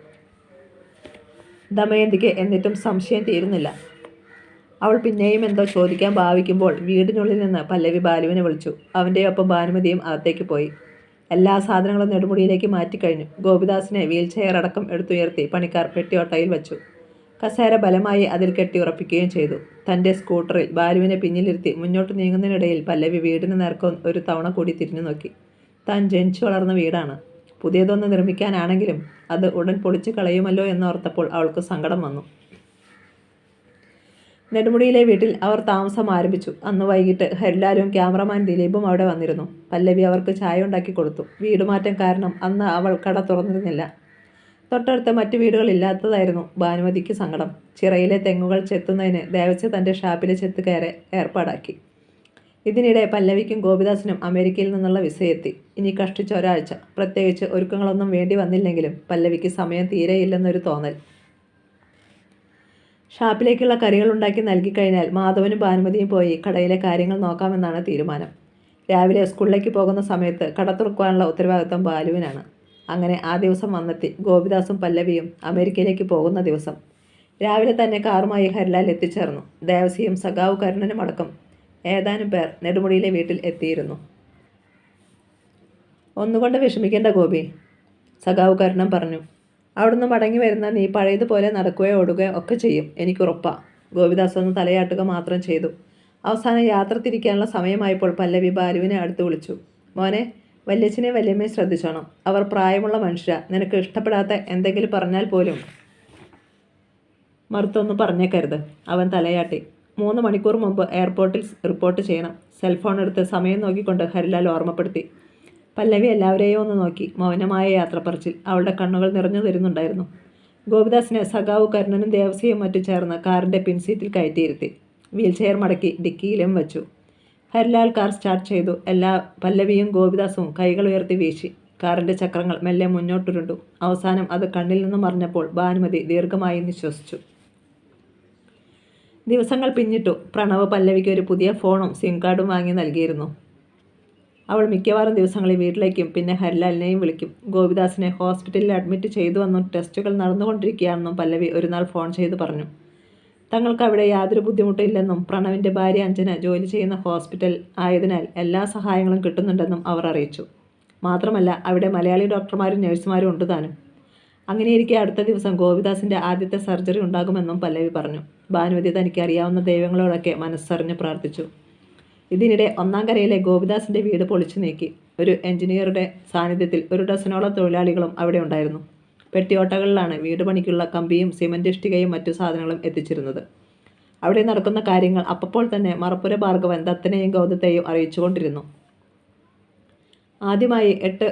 ദമയന്തിക്ക് എന്നിട്ടും സംശയം തീരുന്നില്ല. അവൾ പിന്നെയും എന്തോ ചോദിക്കാൻ ഭാവിക്കുമ്പോൾ വീടിനുള്ളിൽ നിന്ന് പല്ലവി ബാലുവിനെ വിളിച്ചു. അവൻ്റെ ഒപ്പം ഭാനുമതിയും അകത്തേക്ക് പോയി. എല്ലാ സാധനങ്ങളും നെടുമുടിയിലേക്ക് മാറ്റിക്കഴിഞ്ഞു. ഗോപിദാസിനെ വീൽ ചെയർ അടക്കം എടുത്തുയർത്തി പണിക്കാർ പെട്ടിയോട്ടയിൽ വെച്ചു. കസേര ബലമായി അതിൽ കെട്ടി ഉറപ്പിക്കുകയും ചെയ്തു. തൻ്റെ സ്കൂട്ടറിൽ ബാലുവിനെ പിന്നിലിരുത്തി മുന്നോട്ട് നീങ്ങുന്നതിനിടയിൽ പല്ലവി വീടിന് നേർക്ക് ഒരു തവണ കൂടി തിരിഞ്ഞു നോക്കി. താൻ ജനിച്ചു വളർന്ന വീടാണ്. പുതിയതൊന്ന് നിർമ്മിക്കാനാണെങ്കിലും അത് ഉടൻ പൊളിച്ചു കളയുമല്ലോ എന്നോർത്തപ്പോൾ അവൾക്ക് സങ്കടം വന്നു. നെടുമുടിയിലെ വീട്ടിൽ അവർ താമസം ആരംഭിച്ചു. അന്ന് വൈകിട്ട് ഹരിലാലും ക്യാമറമാൻ ദിലീപും അവിടെ വന്നിരുന്നു. പല്ലവി അവർക്ക് ചായ ഉണ്ടാക്കി കൊടുത്തു. വീടുമാറ്റം കാരണം അന്ന് അവൾ കട തുറന്നിരുന്നില്ല. തൊട്ടടുത്ത് മറ്റു വീടുകളില്ലാത്തതായിരുന്നു ഭാനുമതിക്ക് സങ്കടം. ചിറയിലെ തെങ്ങുകൾ ചെത്തുന്നതിന് ദേവസ്യ തൻ്റെ ഷാപ്പിലെ ചെത്ത് കയറി ഏർപ്പാടാക്കി. ഇതിനിടെ പല്ലവിക്കും ഗോപിദാസിനും അമേരിക്കയിൽ നിന്നുള്ള വിസയെത്തി. ഇനി കഷ്ടിച്ച ഒരാഴ്ച. പ്രത്യേകിച്ച് ഒരുക്കങ്ങളൊന്നും വേണ്ടി വന്നില്ലെങ്കിലും പല്ലവിക്ക് സമയം തീരെയില്ലെന്നൊരു തോന്നൽ. ഷാപ്പിലേക്കുള്ള കറികൾ ഉണ്ടാക്കി നൽകിക്കഴിഞ്ഞാൽ മാധവനും ഭാനുമതിയും പോയി കടയിലെ കാര്യങ്ങൾ നോക്കാമെന്നാണ് തീരുമാനം. രാവിലെ സ്കൂളിലേക്ക് പോകുന്ന സമയത്ത് കട തുറക്കാനുള്ള ഉത്തരവാദിത്വം ബാലുവിനാണ്. അങ്ങനെ ആ ദിവസം വന്നെത്തി. ഗോപിദാസും പല്ലവിയും അമേരിക്കയിലേക്ക് പോകുന്ന ദിവസം. രാവിലെ തന്നെ കാറുമായി ഹരിലാൽ എത്തിച്ചേർന്നു. ദേവസിയും സഖാവ് കരുണനും അടക്കം ഏതാനും പേർ നെടുമുടിയിലെ വീട്ടിൽ എത്തിയിരുന്നു. ഒന്നുകൊണ്ട് വിഷമിക്കേണ്ട ഗോപി, സഖാവ് കരുണൻ പറഞ്ഞു. അവിടുന്ന് മടങ്ങി വരുന്ന നീ പഴയതുപോലെ നടക്കുകയോ ഓടുകയോ ഒക്കെ ചെയ്യും, എനിക്കുറപ്പാ. ഗോപിദാസ് ഒന്ന് തലയാട്ടുക മാത്രം ചെയ്തു. അവസാനം യാത്ര തിരിക്കാനുള്ള സമയമായപ്പോൾ പല്ലവി ബാലുവിനെ അടുത്ത് വിളിച്ചു. മോനെ, വല്യച്ഛനെ വല്യമ്മയെ ശ്രദ്ധിച്ചോണം. അവർ പ്രായമുള്ള മനുഷ്യരാ. നിനക്ക് ഇഷ്ടപ്പെടാത്ത എന്തെങ്കിലും പറഞ്ഞാൽ പോലും മറുത്തൊന്നും പറഞ്ഞേക്കരുത്. അവൻ തലയാട്ടി. 3 മണിക്കൂർ മുമ്പ് എയർപോർട്ടിൽ റിപ്പോർട്ട് ചെയ്യണം. സെൽഫോൺ എടുത്ത് സമയം നോക്കിക്കൊണ്ട് ഹരിലാൽ ഓർമ്മപ്പെടുത്തി. പല്ലവി എല്ലാവരെയും ഒന്ന് നോക്കി. മൗനമായ യാത്രപ്പറച്ചിൽ. അവളുടെ കണ്ണുകൾ നിറഞ്ഞു തരുന്നുണ്ടായിരുന്നു. ഗോപിദാസിനെ സഖാവ് കരുണനും ദേവസിയും മറ്റും ചേർന്ന് കാറിൻ്റെ പിൻസീറ്റിൽ കയറ്റിയിരുത്തി. വീൽ ചെയർ മടക്കി ഡിക്കിയിലും വെച്ചു. ഹരിലാൽ കാർ സ്റ്റാർട്ട് ചെയ്തു. പല്ലവിയും ഗോപിദാസും കൈകൾ ഉയർത്തി വീശി. കാറിൻ്റെ ചക്രങ്ങൾ മെല്ലെ മുന്നോട്ടുരുണ്ടു. അവസാനം അത് കണ്ണിൽ നിന്ന് മറിഞ്ഞപ്പോൾ ഭാനുമതി ദീർഘമായി നിശ്വസിച്ചു. ദിവസങ്ങൾ പിന്നിട്ടു. പ്രണവ് പല്ലവിക്ക് ഒരു പുതിയ ഫോണും സിം കാർഡും വാങ്ങി നൽകിയിരുന്നു. അവൾ മിക്കവാറും ദിവസങ്ങളിൽ വീട്ടിലേക്കും പിന്നെ ഹരിലാലിനെയും വിളിക്കും. ഗോപിദാസിനെ ഹോസ്പിറ്റലിൽ അഡ്മിറ്റ് ചെയ്തുവെന്നും ടെസ്റ്റുകൾ നടന്നുകൊണ്ടിരിക്കുകയാണെന്നും പല്ലവി ഒരു നാൾ ഫോൺ ചെയ്ത് പറഞ്ഞു. തങ്ങൾക്ക് അവിടെ യാതൊരു ബുദ്ധിമുട്ടില്ലെന്നും പ്രണവിൻ്റെ ഭാര്യ അഞ്ജന ജോലി ചെയ്യുന്ന ഹോസ്പിറ്റൽ ആയതിനാൽ എല്ലാ സഹായങ്ങളും കിട്ടുന്നുണ്ടെന്നും അവർ അറിയിച്ചു. മാത്രമല്ല അവിടെ മലയാളി ഡോക്ടർമാരും നഴ്സുമാരും ഉണ്ട് താനും. അങ്ങനെയിരിക്കെ അടുത്ത ദിവസം ഗോപിദാസിൻ്റെ ആദ്യത്തെ സർജറി ഉണ്ടാകുമെന്നും പല്ലവി പറഞ്ഞു. ഭാനുമതി തനിക്ക് അറിയാവുന്ന ദൈവങ്ങളോടൊക്കെ മനസ്സറിഞ്ഞ് പ്രാർത്ഥിച്ചു. ഇതിനിടെ ഒന്നാം കരയിലെ ഗോപിദാസിൻ്റെ വീട് പൊളിച്ചു നീക്കി. ഒരു എഞ്ചിനീയറുടെ സാന്നിധ്യത്തിൽ 1 ഡസനോളം തൊഴിലാളികളും അവിടെ ഉണ്ടായിരുന്നു. പെട്ടിയോട്ടകളിലാണ് വീട് പണിക്കുള്ള കമ്പിയും സിമൻറ്റ് ഇഷ്ടികയും മറ്റു സാധനങ്ങളും എത്തിച്ചിരുന്നത്. അവിടെ നടക്കുന്ന കാര്യങ്ങൾ അപ്പോൾ തന്നെ മറപ്പുര ഭാർഗവൻ ദത്തനെയും ഗൗതത്തെയും അറിയിച്ചുകൊണ്ടിരുന്നു. ആദ്യമായി 8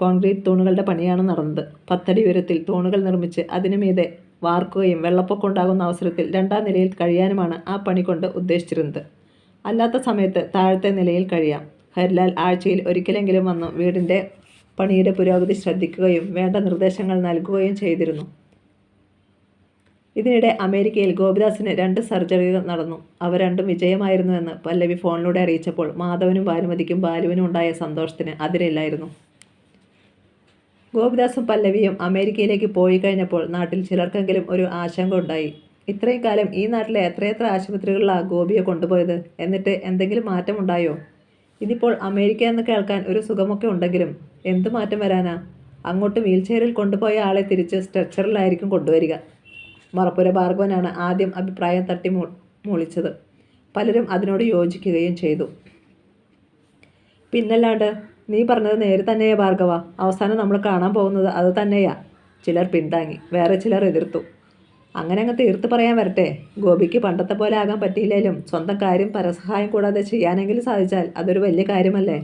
കോൺക്രീറ്റ് തൂണുകളുടെ പണിയാണ് നടന്നത്. 10 അടി ഉയരത്തിൽ തൂണുകൾ നിർമ്മിച്ച് അതിനു മീതെ വാർക്കുകയും വെള്ളപ്പൊക്കം ഉണ്ടാകുന്ന അവസരത്തിൽ 2ാം നിലയിൽ കഴിയാനുമാണ് ആ പണി കൊണ്ട് ഉദ്ദേശിച്ചിരുന്നത്. അല്ലാത്ത സമയത്ത് താഴത്തെ നിലയിൽ കഴിയാം. ഹരിലാൽ ആഴ്ചയിൽ ഒരിക്കലെങ്കിലും വന്ന് വീടിൻ്റെ പണിയുടെ പുരോഗതി ശ്രദ്ധിക്കുകയും വേണ്ട നിർദ്ദേശങ്ങൾ നൽകുകയും ചെയ്തിരുന്നു. ഇതിനിടെ അമേരിക്കയിൽ ഗോപിദാസിന് 2 സർജറികൾ നടന്നു. അവ രണ്ടും വിജയമായിരുന്നുവെന്ന് പല്ലവി ഫോണിലൂടെ അറിയിച്ചപ്പോൾ മാധവനും ഭാനുമതിക്കും ബാലുവിനും ഉണ്ടായ സന്തോഷത്തിന് അതിരില്ലായിരുന്നു. ഗോപിദാസും പല്ലവിയും അമേരിക്കയിലേക്ക് പോയി കഴിഞ്ഞപ്പോൾ നാട്ടിൽ ചിലർക്കെങ്കിലും ഒരു ആശങ്ക ഉണ്ടായി. ഇത്രയും കാലം ഈ നാട്ടിലെ എത്രയെത്ര ആശുപത്രികളിലാണ് ഗോപിയെ കൊണ്ടുപോയത്? എന്നിട്ട് എന്തെങ്കിലും മാറ്റമുണ്ടായോ? ഇതിപ്പോൾ അമേരിക്ക എന്ന് കേൾക്കാൻ ഒരു സുഖമൊക്കെ ഉണ്ടെങ്കിലും എന്ത് മാറ്റം വരാനാ? അങ്ങോട്ട് വീൽചെയറിൽ കൊണ്ടുപോയ ആളെ തിരിച്ച് സ്ട്രെച്ചറിലായിരിക്കും കൊണ്ടുവരിക. മറപ്പുര ഭാർഗവനാണ് ആദ്യം അഭിപ്രായം തട്ടി മൂളിച്ചത്. പലരും അതിനോട് യോജിക്കുകയും ചെയ്തു. പിന്നല്ലാണ്ട് നീ പറഞ്ഞത് നേരെ തന്നെയാ ഭാർഗവ. അവസാനം നമ്മൾ കാണാൻ പോകുന്നത് അത് തന്നെയാ. ചിലർ പിന്താങ്ങി, വേറെ ചിലർ എതിർത്തു. അങ്ങനെ അങ്ങ് തീർത്ത് പറയാൻ വരട്ടെ. ഗോപിക്ക് പണ്ടത്തെ പോലെ ആകാൻ പറ്റിയില്ലെങ്കിലും സ്വന്തം കാര്യം പരസഹായം കൂടാതെ ചെയ്യാനെങ്കിലും സാധിച്ചാൽ അതൊരു വലിയ കാര്യമല്ലേ?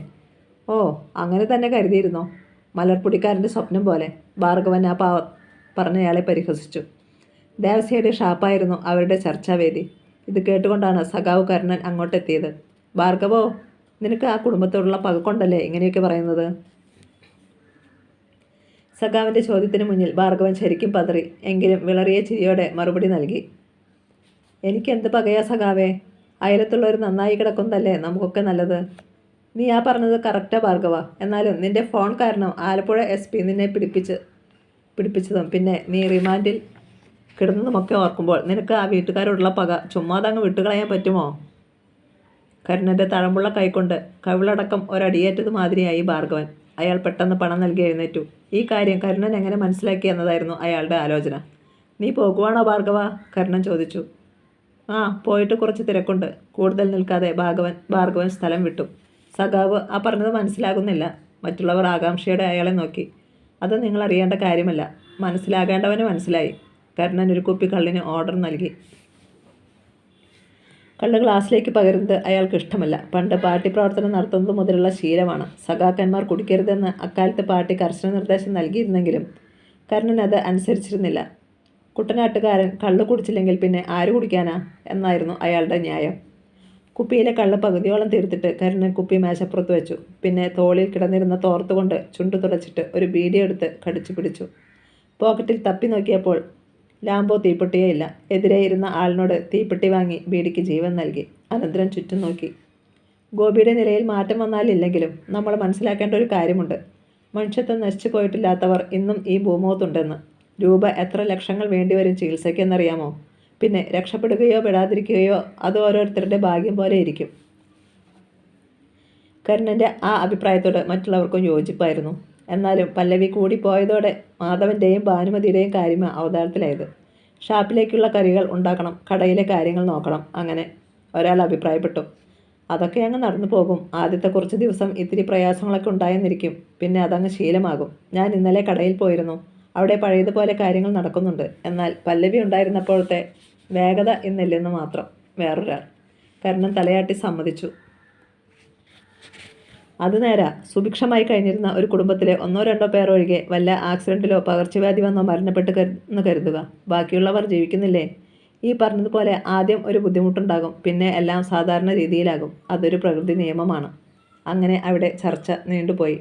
ഓ, അങ്ങനെ തന്നെ കരുതിയിരുന്നോ? മലർപ്പൊടിക്കാരൻ്റെ സ്വപ്നം പോലെ. ഭാർഗവൻ ആ പറഞ്ഞയാളെ പരിഹസിച്ചു. ദേവസ്യയുടെ ഷാപ്പായിരുന്നു അവരുടെ ചർച്ചാവേദി. ഇത് കേട്ടുകൊണ്ടാണ് സഖാവ് കർണൻ അങ്ങോട്ടെത്തിയത്. ഭാർഗവോ, നിനക്ക് ആ കുടുംബത്തോടുള്ള പക കൊണ്ടല്ലേ ഇങ്ങനെയൊക്കെ പറയുന്നത്? സഖാവിൻ്റെ ചോദ്യത്തിന് മുന്നിൽ ഭാർഗവൻ ശരിക്കും പതറി. എങ്കിലും വിളറിയ ചിരിയോടെ മറുപടി നൽകി. എനിക്കെന്ത് പകയാ സഖാവേ? അയലത്തുള്ളവർ നന്നായി കിടക്കുന്നതല്ലേ നമുക്കൊക്കെ നല്ലത്. നീ ആ പറഞ്ഞത് കറക്റ്റാ ഭാർഗവ. എന്നാലും നിന്റെ ഫോൺ കാരണം ആലപ്പുഴ SP നിന്നെ പിടിപ്പിച്ചതും പിന്നെ നീ റിമാൻഡിൽ കിടന്നതുമൊക്കെ ഓർക്കുമ്പോൾ നിനക്ക് ആ വീട്ടുകാരോടുള്ള പക ചുമ്മാതങ്ങ് വിട്ടുകളയാൻ പറ്റുമോ? കരുണൻ്റെ തഴമ്പുള്ള കൈക്കൊണ്ട് കവിളടക്കം ഒരടിയേറ്റത് മാതിരിയായി ഭാർഗവൻ. അയാൾ പെട്ടെന്ന് പണം നൽകി എഴുന്നേറ്റു. ഈ കാര്യം കരുണൻ എങ്ങനെ മനസ്സിലാക്കി എന്നതായിരുന്നു അയാളുടെ ആലോചന. നീ പോകുവാണോ ഭാർഗവ? കരുണൻ ചോദിച്ചു. ആ, പോയിട്ട് കുറച്ച് തിരക്കുണ്ട്. കൂടുതൽ നിൽക്കാതെ ഭാർഗവൻ സ്ഥലം വിട്ടു. സഖാവ് ആ പറഞ്ഞത് മനസ്സിലാകുന്നില്ല. മറ്റുള്ളവർ ആകാംക്ഷയോടെ അയാളെ നോക്കി. അത് നിങ്ങൾ അറിയേണ്ട കാര്യമല്ല. മനസ്സിലാകേണ്ടവന് മനസ്സിലായി. കരുണൻ ഒരു കുപ്പി കള്ളിന് ഓർഡർ നൽകി. കള്ള് ഗ്ലാസ്സിലേക്ക് പകരുന്നത് അയാൾക്ക് ഇഷ്ടമല്ല. പണ്ട് പാർട്ടി പ്രവർത്തനം നടത്തുന്നത് മുതലുള്ള ശീലമാണ്. സഖാക്കന്മാർ കുടിക്കരുതെന്ന് അക്കാലത്ത് പാർട്ടി കർശന നിർദ്ദേശം നൽകിയിരുന്നെങ്കിലും കരുണൻ അത് അനുസരിച്ചിരുന്നില്ല. കുട്ടനാട്ടുകാരൻ കള്ള് കുടിച്ചില്ലെങ്കിൽ പിന്നെ ആര് കുടിക്കാനാ എന്നായിരുന്നു അയാളുടെ ന്യായം. കുപ്പിയിലെ കള്ള് പകുതിയോളം തീർത്തിട്ട് കരുണൻ കുപ്പി മേശപ്പുറത്ത് വെച്ചു. പിന്നെ തോളിൽ കിടന്നിരുന്ന തോർത്തുകൊണ്ട് ചുണ്ടു തുടച്ചിട്ട് ഒരു ബീഡി എടുത്ത് കടിച്ചു പിടിച്ചു. പോക്കറ്റിൽ തപ്പി നോക്കിയപ്പോൾ ലാംബോ തീപ്പെട്ടിയേ ഇല്ല. എതിരെ ഇരുന്ന ആളിനോട് തീപ്പെട്ടി വാങ്ങി ബീഡിക്ക് ജീവൻ നൽകി. അനന്തരം ചുറ്റും നോക്കി. ഗോപിയുടെ നിലയിൽ മാറ്റം വന്നാലില്ലെങ്കിലും നമ്മൾ മനസ്സിലാക്കേണ്ട ഒരു കാര്യമുണ്ട്. മനുഷ്യത്വം നശിച്ചു പോയിട്ടില്ലാത്തവർ ഇന്നും ഈ ഭൂമുഖത്തുണ്ടെന്ന്. രൂപ എത്ര ലക്ഷങ്ങൾ വേണ്ടിവരും ചികിത്സയ്ക്കെന്നറിയാമോ? പിന്നെ രക്ഷപ്പെടുകയോ പെടാതിരിക്കുകയോ അത് ഓരോരുത്തരുടെ ഭാഗ്യം പോലെ ഇരിക്കും. കരുണൻ്റെ ആ അഭിപ്രായത്തോട് മറ്റുള്ളവർക്കും യോജിപ്പായിരുന്നു. എന്നാലും പല്ലവി കൂടിപ്പോയതോടെ മാധവൻ്റെയും ഭാനുമതിയുടെയും കാര്യം അവതാരത്തിലായത്. ഷാപ്പിലേക്കുള്ള കറികൾ ഉണ്ടാക്കണം, കടയിലെ കാര്യങ്ങൾ നോക്കണം, അങ്ങനെ ഒരാൾ അഭിപ്രായപ്പെട്ടു. അതൊക്കെ അങ്ങ് നടന്നു പോകും. ആദ്യത്തെ കുറച്ച് ദിവസം ഇത്തിരി പ്രയാസങ്ങളൊക്കെ ഉണ്ടായെന്നിരിക്കും. പിന്നെ അതങ്ങ് ശീലമാകും. ഞാൻ ഇന്നലെ കടയിൽ പോയിരുന്നു. അവിടെ പഴയതുപോലെ കാര്യങ്ങൾ നടക്കുന്നുണ്ട്. എന്നാൽ പല്ലവി ഉണ്ടായിരുന്നപ്പോഴത്തെ വേഗത ഇന്നില്ലെന്ന് മാത്രം. വേറൊരാൾ. കരുണൻ തലയാട്ടി സമ്മതിച്ചു. അത് നേരാ. സുഭിക്ഷമായി കഴിഞ്ഞിരുന്ന ഒരു കുടുംബത്തിലെ 1-2 പേർ ഒഴികെ വല്ല ആക്സിഡൻറ്റിലോ പകർച്ചവ്യാധി വന്നോ മരണപ്പെട്ട് എന്ന് കരുതുക. ബാക്കിയുള്ളവർ ജീവിക്കുന്നില്ലേ? ഈ പറഞ്ഞതുപോലെ ആദ്യം ഒരു ബുദ്ധിമുട്ടുണ്ടാകും. പിന്നെ എല്ലാം സാധാരണ രീതിയിലാകും. അതൊരു പ്രകൃതി നിയമമാണ്. അങ്ങനെ അവിടെ ചർച്ച നീണ്ടുപോയി.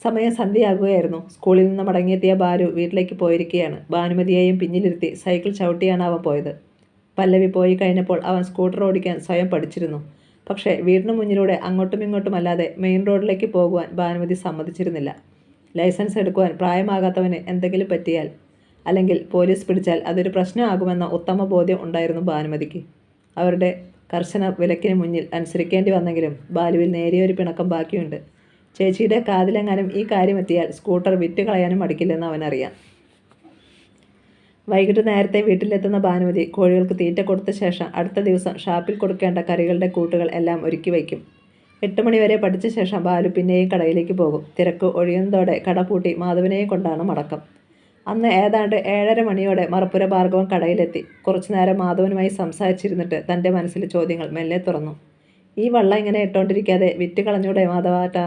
സമയം സന്ധ്യയാകുകയായിരുന്നു. സ്കൂളിൽ നിന്ന് മടങ്ങിയെത്തിയ ബാലു വീട്ടിലേക്ക് പോയിരിക്കുകയാണ്. ഭാനുമതിയെയും പിന്നിലിരുത്തി സൈക്കിൾ ചവിട്ടിയാണ് അവൻ പോയത്. പല്ലവി പോയി കഴിഞ്ഞപ്പോൾ അവൻ സ്കൂട്ടർ ഓടിക്കാൻ സ്വയം പഠിച്ചിരുന്നു. പക്ഷേ വീടിന് മുന്നിലൂടെ അങ്ങോട്ടും ഇങ്ങോട്ടുമല്ലാതെ മെയിൻ റോഡിലേക്ക് പോകുവാൻ ഭാനുമതി സമ്മതിച്ചിരുന്നില്ല. ലൈസൻസ് എടുക്കുവാൻ പ്രായമാകാത്തവന് എന്തെങ്കിലും പറ്റിയാൽ അല്ലെങ്കിൽ പോലീസ് പിടിച്ചാൽ അതൊരു പ്രശ്നമാകുമെന്ന ഉത്തമ ബോധ്യം ഉണ്ടായിരുന്നു ഭാനുമതിക്ക്. അവരുടെ കർശന വിലക്കിന് മുന്നിൽ അനുസരിക്കേണ്ടി വന്നെങ്കിലും ബാലുവിൽ നേരിയൊരു പിണക്കം ബാക്കിയുണ്ട്. ചേച്ചിയുടെ കാതിലെങ്ങാനും ഈ കാര്യമെത്തിയാൽ സ്കൂട്ടർ വിറ്റ് കളയാനും മടിക്കില്ലെന്ന് അവനറിയാം. വൈകിട്ട് നേരത്തെ വീട്ടിലെത്തുന്ന ഭാനുമതി കോഴികൾക്ക് തീറ്റ കൊടുത്ത ശേഷം അടുത്ത ദിവസം ഷാപ്പിൽ കൊടുക്കേണ്ട കറികളുടെ കൂട്ടുകൾ എല്ലാം ഒരുക്കി വയ്ക്കും. 8 മണി വരെ പഠിച്ച ശേഷം ബാലു പിന്നെയും കടയിലേക്ക് പോകും. തിരക്ക് ഒഴിയുന്നതോടെ കട പൂട്ടി മാധവനെയും കൊണ്ടാണ് മടക്കം. അന്ന് ഏതാണ്ട് 7:30 മണിയോടെ മറപ്പുര ഭാർഗവൻ കടയിലെത്തി. കുറച്ചു നേരം മാധവനുമായി സംസാരിച്ചിരുന്നിട്ട് തൻ്റെ മനസ്സിലെ ചോദ്യങ്ങൾ മെല്ലെ തുറന്നു. ഈ വള്ളം ഇങ്ങനെ ഇട്ടോണ്ടിരിക്കാതെ വിറ്റ് കളഞ്ഞൂടെ മാധവാട്ടാ?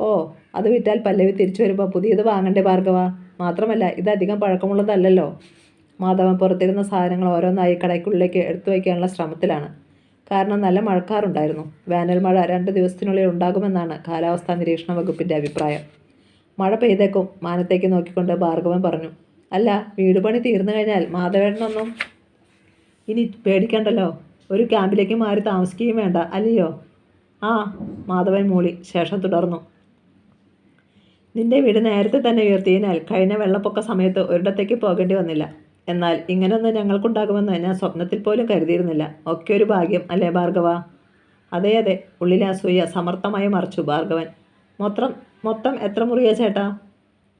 ഓ, അത് വിറ്റാൽ പല്ലവി തിരിച്ചു വരുമ്പോൾ പുതിയത് വാങ്ങണ്ടേ ഭാർഗവ? മാത്രമല്ല ഇത് അധികം പഴക്കമുള്ളതല്ലല്ലോ. മാധവൻ പുറത്തിരുന്ന സാധനങ്ങൾ ഓരോന്നായി കടയ്ക്കുള്ളിലേക്ക് എടുത്തു വയ്ക്കാനുള്ള ശ്രമത്തിലാണ്. കാരണം നല്ല മഴക്കാറുണ്ടായിരുന്നു. വേനൽ മഴ 2 ദിവസത്തിനുള്ളിൽ ഉണ്ടാകുമെന്നാണ് കാലാവസ്ഥാ നിരീക്ഷണ വകുപ്പിൻ്റെ അഭിപ്രായം. മഴ പെയ്തേക്കും. മാനത്തേക്ക് നോക്കിക്കൊണ്ട് ഭാർഗവൻ പറഞ്ഞു. അല്ല, വീട് പണി തീർന്നു കഴിഞ്ഞാൽ മാധവേട്ടനൊന്നും ഇനി പേടിക്കണ്ടല്ലോ. ഒരു ക്യാമ്പിലേക്ക് മാറി താമസിക്കുകയും വേണ്ട, അല്ലയോ? ആ, മാധവൻ മൂളി. ശേഷം തുടർന്നു. നിന്റെ വീട് നേരത്തെ തന്നെ ഉയർത്തിയതിനാൽ കഴിഞ്ഞ വെള്ളപ്പൊക്ക സമയത്ത് ഒരിടത്തേക്ക് പോകേണ്ടി വന്നില്ല. എന്നാൽ ഇങ്ങനൊന്നും ഞങ്ങൾക്കുണ്ടാകുമെന്ന് ഞാൻ സ്വപ്നത്തിൽ പോലും കരുതിയിരുന്നില്ല. ഒക്കെ ഒരു ഭാഗ്യം അല്ലേ ഭാർഗവ? അതെ അതെ, ഉള്ളിലെ അസൂയ സമർത്ഥമായി മറച്ചു ഭാർഗവൻ. മൊത്തം എത്ര മുറിയാ ചേട്ടാ?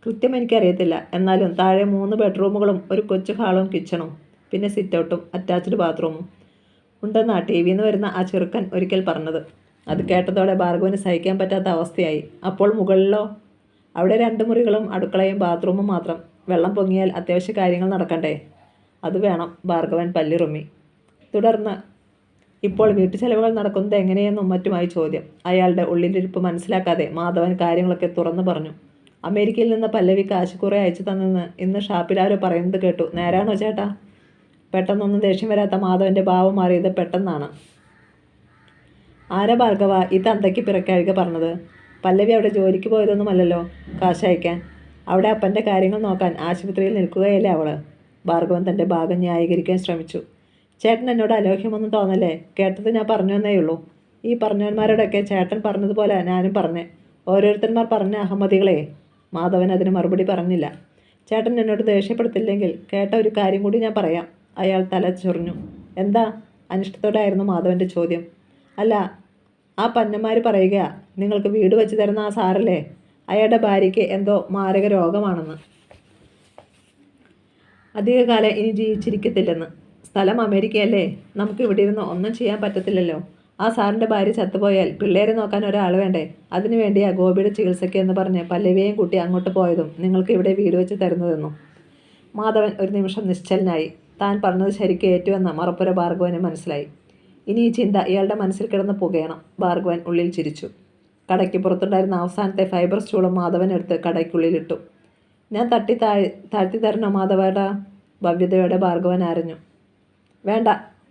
കൃത്യം എനിക്കറിയത്തില്ല. എന്നാലും താഴെ 3 ബെഡ്റൂമുകളും ഒരു കൊച്ചു ഹാളും കിച്ചണും പിന്നെ സിറ്റൗട്ടും അറ്റാച്ച്ഡ് ബാത്റൂമും ഉണ്ടെന്നാ ടി വിന്ന് വരുന്ന ആ ചെറുക്കൻ ഒരിക്കൽ പറഞ്ഞത്. അത് കേട്ടതോടെ ഭാർഗവന് സഹിക്കാൻ പറ്റാത്ത അവസ്ഥയായി. അപ്പോൾ മുകളിലോ? അവിടെ 2 മുറികളും അടുക്കളയും ബാത്റൂമും മാത്രം. വെള്ളം പൊങ്ങിയാൽ അത്യാവശ്യ കാര്യങ്ങൾ നടക്കണ്ടേ? അത് വേണം. ഭാർഗവൻ പല്ലിറുമ്മി. തുടർന്ന് ഇപ്പോൾ വീട്ടുചെലവുകൾ നടക്കുന്നത് എങ്ങനെയെന്നും മറ്റുമായി ചോദ്യം. അയാളുടെ ഉള്ളിലിരിപ്പ് മനസ്സിലാക്കാതെ മാധവൻ കാര്യങ്ങളൊക്കെ തുറന്നു പറഞ്ഞു. അമേരിക്കയിൽ നിന്ന് പല്ലവി കാശ് കുറെ അയച്ചു തന്നെന്ന് ഇന്ന് ഷാപ്പിലാരോ പറയുന്നത് കേട്ടു. നേരാണോ ചേട്ടാ? പെട്ടെന്നൊന്നും ദേഷ്യം വരാത്ത മാധവൻ്റെ ഭാവം മാറിയത് പെട്ടെന്നാണ്. ആരാ ഭാർഗവ ഈ തന്തയ്ക്ക് പിറക്കഴുക പറഞ്ഞത്? പല്ലവി അവിടെ ജോലിക്ക് പോയതൊന്നുമല്ലല്ലോ കാശ് അയക്കാൻ. അവിടെ അപ്പൻ്റെ കാര്യങ്ങൾ നോക്കാൻ ആശുപത്രിയിൽ നിൽക്കുകയല്ലേ അവള്. ഭാർഗവൻ തൻ്റെ ഭാഗം ന്യായീകരിക്കാൻ ശ്രമിച്ചു. ചേട്ടൻ എന്നോട് അലോഹ്യമൊന്നും തോന്നല്ലേ. കേട്ടത് ഞാൻ പറഞ്ഞു എന്നേയുള്ളൂ. ഈ പറഞ്ഞവന്മാരോടൊക്കെ ചേട്ടൻ പറഞ്ഞതുപോലെ ഞാനും പറഞ്ഞേ. ഓരോരുത്തന്മാർ പറഞ്ഞ അഹമ്മദികളെ. മാധവൻ അതിന് മറുപടി പറഞ്ഞില്ല. ചേട്ടൻ എന്നോട് ദേഷ്യപ്പെടുത്തില്ലെങ്കിൽ കേട്ട ഒരു കാര്യം കൂടി ഞാൻ പറയാം. അയാൾ തല ചൊറിഞ്ഞു. എന്താ? അനിഷ്ടത്തോടെ ആയിരുന്നു മാധവൻ്റെ ചോദ്യം. അല്ല, ആ പന്നന്മാർ പറയുക നിങ്ങൾക്ക് വീട് വെച്ച് തരുന്ന ആ സാറല്ലേ, അയാളുടെ ഭാര്യയ്ക്ക് എന്തോ മാരക രോഗമാണെന്ന്. അധികകാലം ഇനി ജീവിച്ചിരിക്കത്തില്ലെന്ന്. സ്ഥലം അമേരിക്കയല്ലേ. നമുക്ക് ഇവിടെ ഇരുന്ന് ഒന്നും ചെയ്യാൻ പറ്റത്തില്ലല്ലോ. ആ സാറിൻ്റെ ഭാര്യ ചത്തുപോയാൽ പിള്ളേരെ നോക്കാൻ ഒരാൾ വേണ്ടേ? അതിനു വേണ്ടിയാ ഗോപിയുടെ ചികിത്സയ്ക്ക് എന്ന് പറഞ്ഞ് പല്ലവിയെയും കൂട്ടി അങ്ങോട്ട് പോയതും നിങ്ങൾക്ക് ഇവിടെ വീട് വെച്ച് തരുന്നതെന്നും. മാധവൻ ഒരു നിമിഷം നിശ്ചലനായി. താൻ പറഞ്ഞത് ശരിക്ക് ഏറ്റുവെന്ന് മറപ്പുര ഭാർഗവന് മനസ്സിലായി. ഇനി ഈ ചിന്ത ഇയാളുടെ മനസ്സിൽ കിടന്ന് പുകയണം. ഭാർഗവൻ ഉള്ളിൽ ചിരിച്ചു. കടയ്ക്ക് പുറത്തുണ്ടായിരുന്ന അവസാനത്തെ ഫൈബർ സ്റ്റൂളും മാധവൻ എടുത്ത് കടയ്ക്കുള്ളിലിട്ടു. ഞാൻ താഴ്ത്തി തരണോ മാധവേട്ടാ? ഭവ്യതയോടെ ഭാർഗവൻ ആരഞ്ഞു. വേണ്ട,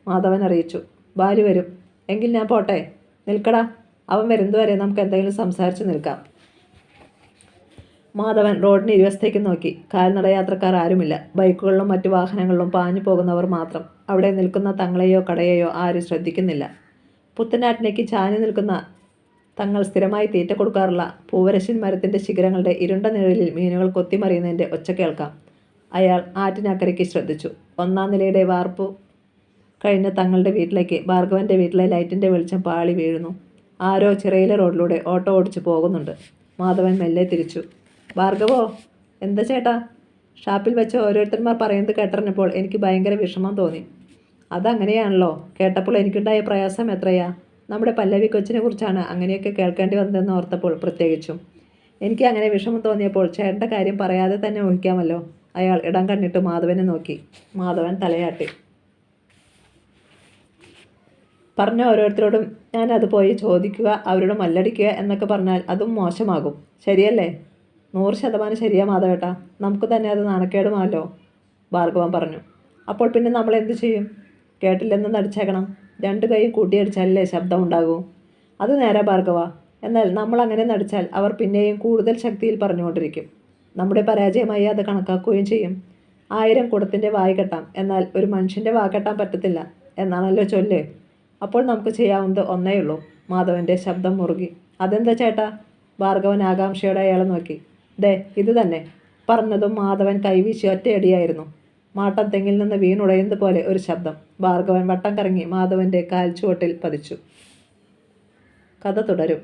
മാധവൻ അറിയിച്ചു. ബാലു വരും. എങ്കിൽ ഞാൻ പോട്ടെ. നിൽക്കടാ, അവൻ വരുന്നതുവരെ നമുക്ക് എന്തെങ്കിലും സംസാരിച്ച് നിൽക്കാം. മാധവൻ റോഡിന് ഇരുവശത്തേക്ക് നോക്കി. കാൽനടയാത്രക്കാർ ആരുമില്ല. ബൈക്കുകളിലും മറ്റു വാഹനങ്ങളിലും പാഞ്ഞു പോകുന്നവർ മാത്രം. അവിടെ നിൽക്കുന്ന തങ്ങളെയോ കടയെയോ ആരും ശ്രദ്ധിക്കുന്നില്ല. പുത്തനാട്ടിലേക്ക് ചാഞ്ഞു നിൽക്കുന്ന തങ്ങൾ സ്ഥിരമായി തീറ്റ കൊടുക്കാറുള്ള പൂവരശ്ശിൻ മരത്തിൻ്റെ ശിഖരങ്ങളുടെ ഇരുണ്ട നിഴലിൽ മീനുകൾ കൊത്തിമറിയുന്നതിൻ്റെ ഒച്ച കേൾക്കാം. അയാൾ ആറ്റിനക്കരയ്ക്ക് ശ്രദ്ധിച്ചു. 1-ാം നിലയുടെ വാർപ്പു കഴിഞ്ഞ തങ്ങളുടെ വീട്ടിലേക്ക് ഭാർഗവൻ്റെ വീട്ടിലെ ലൈറ്റിൻ്റെ വെളിച്ചം പാളി വീഴുന്നു. ആരോ ചിറയിലെ റോഡിലൂടെ ഓട്ടോ ഓടിച്ചു പോകുന്നുണ്ട്. മാധവൻ മെല്ലെ തിരിച്ചു. ഭാർഗവോ? എന്താ ചേട്ടാ? ഷാപ്പിൽ വെച്ച് ഓരോരുത്തന്മാർ പറയുന്നത് കേട്ടറിഞ്ഞപ്പോൾ എനിക്ക് ഭയങ്കര വിഷമം തോന്നി. അതങ്ങനെയാണല്ലോ. കേട്ടപ്പോൾ എനിക്കുണ്ടായ പ്രയാസം എത്രയാ. നമ്മുടെ പല്ലവി കൊച്ചിനെ കുറിച്ചാണ് അങ്ങനെയൊക്കെ കേൾക്കേണ്ടി വന്നതെന്ന് ഓർത്തപ്പോൾ പ്രത്യേകിച്ചും. എനിക്ക് അങ്ങനെ വിഷമം തോന്നിയപ്പോൾ ചേട്ടൻ്റെ കാര്യം പറയാതെ തന്നെ ഊഹിക്കാമല്ലോ. അയാൾ ഇടം കണ്ണിട്ട് മാധവനെ നോക്കി. മാധവൻ തലയാട്ടി. പറഞ്ഞ ഓരോരുത്തരോടും ഞാൻ അത് പോയി ചോദിക്കുക, അവരോട് മല്ലടിക്കുക എന്നൊക്കെ പറഞ്ഞാൽ അതും മോശമാകും. ശരിയല്ലേ? 100% ശരിയാ മാധവേട്ടാ. നമുക്ക് തന്നെ അത് നാണക്കേടുമാല്ലോ, ഭാർഗവൻ പറഞ്ഞു. അപ്പോൾ പിന്നെ നമ്മൾ എന്തു ചെയ്യും? കേട്ടില്ലെന്ന് നടിച്ചേക്കണം. 2 കൈയും കൂട്ടിയടിച്ചാലല്ലേ ശബ്ദം ഉണ്ടാകൂ. അത് നേരെ ഭാർഗവ. എന്നാൽ നമ്മൾ അങ്ങനെ നടിച്ചാൽ അവർ പിന്നെയും കൂടുതൽ ശക്തിയിൽ പറഞ്ഞുകൊണ്ടിരിക്കും. നമ്മുടെ പരാജയമായി അത് കണക്കാക്കുകയും ചെയ്യും. 1000 കുടത്തിൻ്റെ വായ് കെട്ടാം, എന്നാൽ ഒരു മനുഷ്യൻ്റെ വാ കെട്ടാൻ പറ്റത്തില്ല എന്നാണല്ലോ ചൊല്ല്. അപ്പോൾ നമുക്ക് ചെയ്യാവുന്നത് ഒന്നേയുള്ളൂ. മാധവൻ്റെ ശബ്ദം മുറുകി. അതെന്താ ചേട്ടാ? ഭാർഗവൻ ആകാംക്ഷയോടെ അയാളെ നോക്കി. ദേ ഇത് തന്നെ. പറഞ്ഞതും മാധവൻ കൈവീശി ഒറ്റയടിയായിരുന്നു. മാട്ടം തെങ്ങിൽ നിന്ന് വീണുടയുന്നത് പോലെ ഒരു ശബ്ദം. ഭാർഗവൻ വട്ടം കറങ്ങി മാധവൻ്റെ കാൽച്ചുവട്ടിൽ പതിച്ചു. കഥ തുടരും.